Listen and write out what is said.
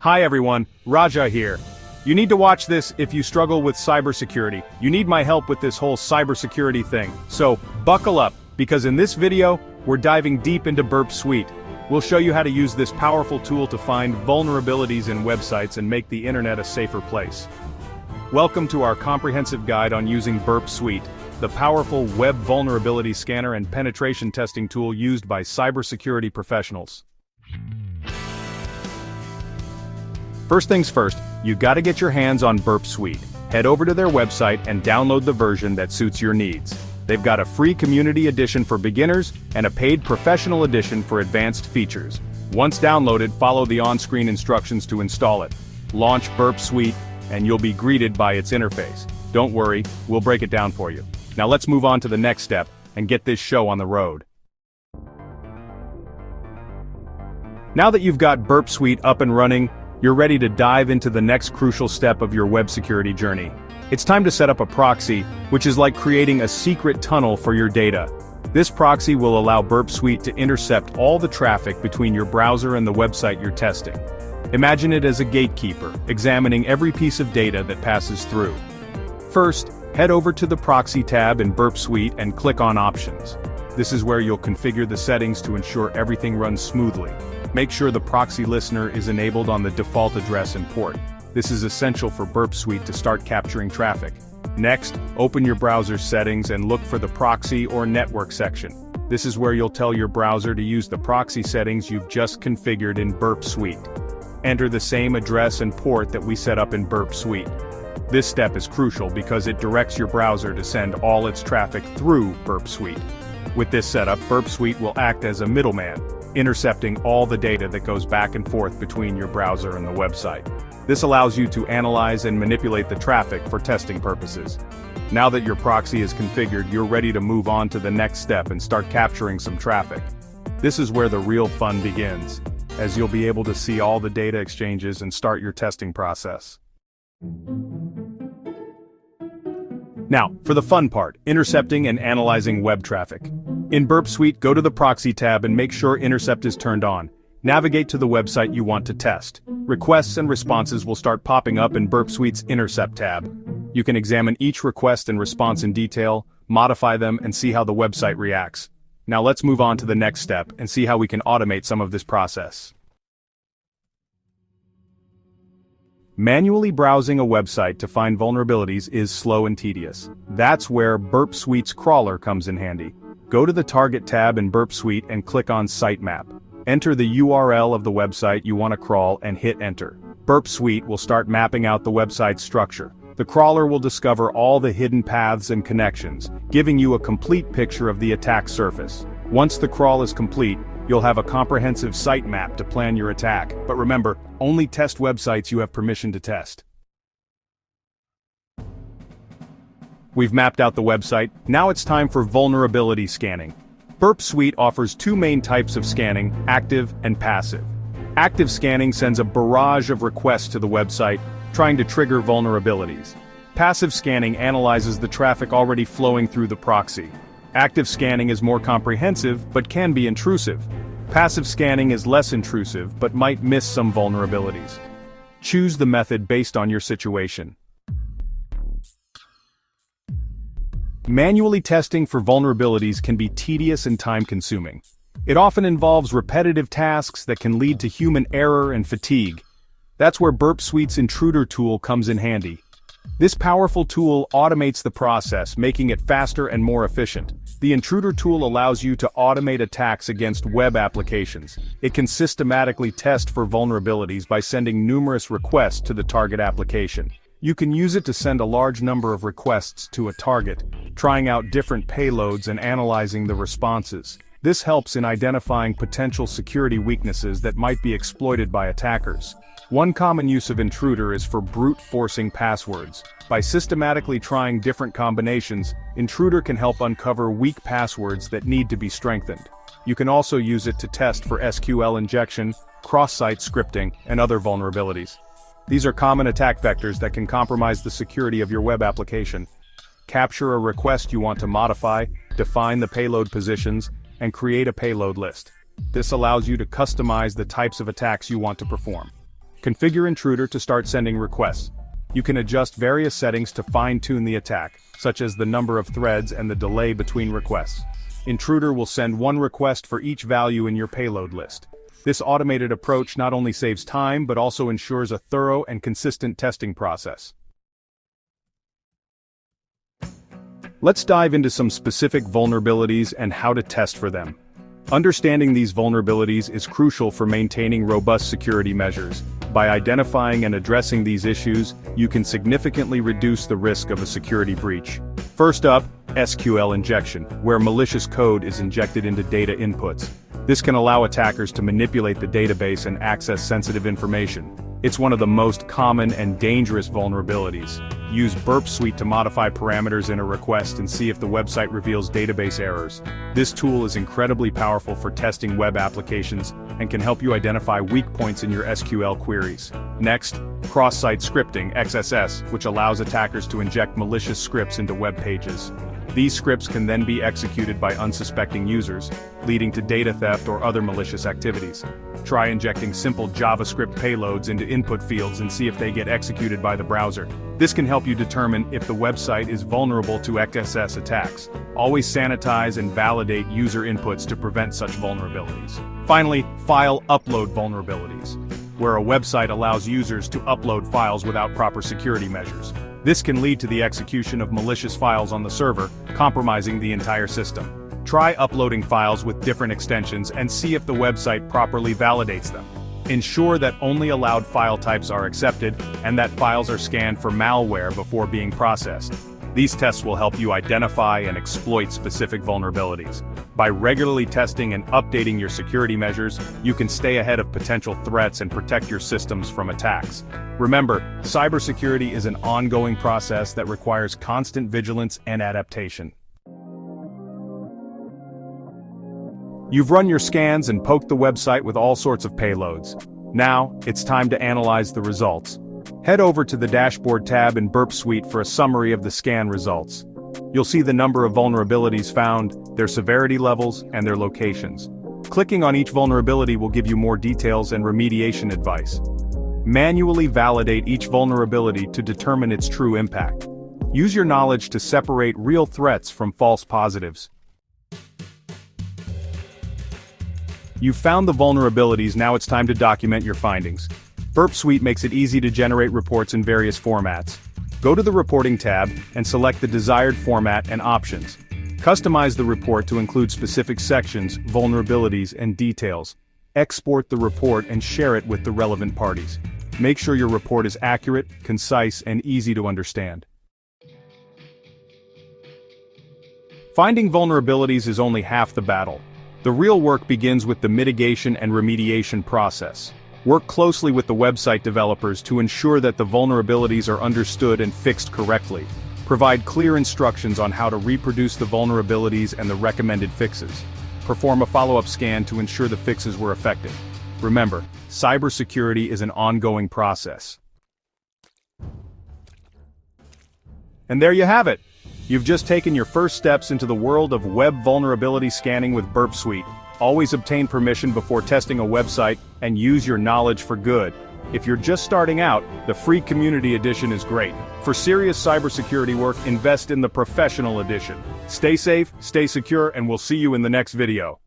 Hi everyone, Raja here. You need to watch this if you struggle with cybersecurity. You need my help with this whole cybersecurity thing. So, buckle up, because in this video, we're diving deep into Brupsuite. We'll show you how to use this powerful tool to find vulnerabilities in websites and make the internet a safer place. Welcome to our comprehensive guide on using Brupsuite, the powerful web vulnerability scanner and penetration testing tool used by cybersecurity professionals. First things first, you gotta get your hands on Brupsuite. Head over to their website and download the version that suits your needs. They've got a free community edition for beginners and a paid professional edition for advanced features. Once downloaded, follow the on-screen instructions to install it. Launch Brupsuite, and you'll be greeted by its interface. Don't worry, we'll break it down for you. Now let's move on to the next step and get this show on the road. Now that you've got Brupsuite up and running, you're ready to dive into the next crucial step of your web security journey. It's time to set up a proxy, which is like creating a secret tunnel for your data. This proxy will allow Brupsuite to intercept all the traffic between your browser and the website you're testing. Imagine it as a gatekeeper, examining every piece of data that passes through. First, head over to the Proxy tab in Brupsuite and click on Options. This is where you'll configure the settings to ensure everything runs smoothly. Make sure the proxy listener is enabled on the default address and port. This is essential for Brupsuite to start capturing traffic. Next, open your browser's settings and look for the Proxy or Network section. This is where you'll tell your browser to use the proxy settings you've just configured in Brupsuite. Enter the same address and port that we set up in Brupsuite. This step is crucial because it directs your browser to send all its traffic through Brupsuite. With this setup, Brupsuite will act as a middleman, intercepting all the data that goes back and forth between your browser and the website. This allows you to analyze and manipulate the traffic for testing purposes. Now that your proxy is configured, you're ready to move on to the next step and start capturing some traffic. This is where the real fun begins, as you'll be able to see all the data exchanges and start your testing process. Now, for the fun part, intercepting and analyzing web traffic. In Brupsuite, go to the Proxy tab and make sure Intercept is turned on. Navigate to the website you want to test. Requests and responses will start popping up in Brupsuite's Intercept tab. You can examine each request and response in detail, modify them, and see how the website reacts. Now let's move on to the next step and see how we can automate some of this process. Manually browsing a website to find vulnerabilities is slow and tedious. That's where Brupsuite's crawler comes in handy. Go to the Target tab in Brupsuite and click on Sitemap. Enter the URL of the website you want to crawl and hit Enter. Brupsuite will start mapping out the website's structure. The crawler will discover all the hidden paths and connections, giving you a complete picture of the attack surface. Once the crawl is complete, you'll have a comprehensive sitemap to plan your attack. But remember, only test websites you have permission to test. We've mapped out the website, now it's time for vulnerability scanning. Brupsuite offers two main types of scanning, active and passive. Active scanning sends a barrage of requests to the website, trying to trigger vulnerabilities. Passive scanning analyzes the traffic already flowing through the proxy. Active scanning is more comprehensive, but can be intrusive. Passive scanning is less intrusive, but might miss some vulnerabilities. Choose the method based on your situation. Manually testing for vulnerabilities can be tedious and time-consuming. It often involves repetitive tasks that can lead to human error and fatigue. That's where Brupsuite's Intruder tool comes in handy. This powerful tool automates the process, making it faster and more efficient. The Intruder tool allows you to automate attacks against web applications. It can systematically test for vulnerabilities by sending numerous requests to the target application. You can use it to send a large number of requests to a target, trying out different payloads and analyzing the responses. This helps in identifying potential security weaknesses that might be exploited by attackers. One common use of Intruder is for brute forcing passwords. By systematically trying different combinations, Intruder can help uncover weak passwords that need to be strengthened. You can also use it to test for SQL injection, cross-site scripting, and other vulnerabilities. These are common attack vectors that can compromise the security of your web application. Capture a request you want to modify, define the payload positions, and create a payload list. This allows you to customize the types of attacks you want to perform. Configure Intruder to start sending requests. You can adjust various settings to fine-tune the attack, such as the number of threads and the delay between requests. Intruder will send one request for each value in your payload list. This automated approach not only saves time but also ensures a thorough and consistent testing process. Let's dive into some specific vulnerabilities and how to test for them. Understanding these vulnerabilities is crucial for maintaining robust security measures. By identifying and addressing these issues, you can significantly reduce the risk of a security breach. First up, SQL injection, where malicious code is injected into data inputs. This can allow attackers to manipulate the database and access sensitive information. It's one of the most common and dangerous vulnerabilities. Use Brupsuite to modify parameters in a request and see if the website reveals database errors. This tool is incredibly powerful for testing web applications and can help you identify weak points in your SQL queries. Next, cross-site scripting, XSS, which allows attackers to inject malicious scripts into web pages. These scripts can then be executed by unsuspecting users, leading to data theft or other malicious activities. Try injecting simple JavaScript payloads into input fields and see if they get executed by the browser. This can help you determine if the website is vulnerable to XSS attacks. Always sanitize and validate user inputs to prevent such vulnerabilities. Finally, file upload vulnerabilities, where a website allows users to upload files without proper security measures. This can lead to the execution of malicious files on the server, compromising the entire system. Try uploading files with different extensions and see if the website properly validates them. Ensure that only allowed file types are accepted and that files are scanned for malware before being processed. These tests will help you identify and exploit specific vulnerabilities. By regularly testing and updating your security measures, you can stay ahead of potential threats and protect your systems from attacks. Remember, cybersecurity is an ongoing process that requires constant vigilance and adaptation. You've run your scans and poked the website with all sorts of payloads. Now, it's time to analyze the results. Head over to the Dashboard tab in Brupsuite for a summary of the scan results. You'll see the number of vulnerabilities found, their severity levels, and their locations. Clicking on each vulnerability will give you more details and remediation advice. Manually validate each vulnerability to determine its true impact. Use your knowledge to separate real threats from false positives. You've found the vulnerabilities, now it's time to document your findings. Brupsuite makes it easy to generate reports in various formats. Go to the Reporting tab and select the desired format and options. Customize the report to include specific sections, vulnerabilities, and details. Export the report and share it with the relevant parties. Make sure your report is accurate, concise, and easy to understand. Finding vulnerabilities is only half the battle. The real work begins with the mitigation and remediation process. Work closely with the website developers to ensure that the vulnerabilities are understood and fixed correctly. Provide clear instructions on how to reproduce the vulnerabilities and the recommended fixes. Perform a follow-up scan to ensure the fixes were effective. Remember, cybersecurity is an ongoing process. And there you have it. You've just taken your first steps into the world of web vulnerability scanning with Brupsuite. Always obtain permission before testing a website and use your knowledge for good. If you're just starting out, the free community edition is great. For serious cybersecurity work, invest in the professional edition. Stay safe, stay secure, and we'll see you in the next video.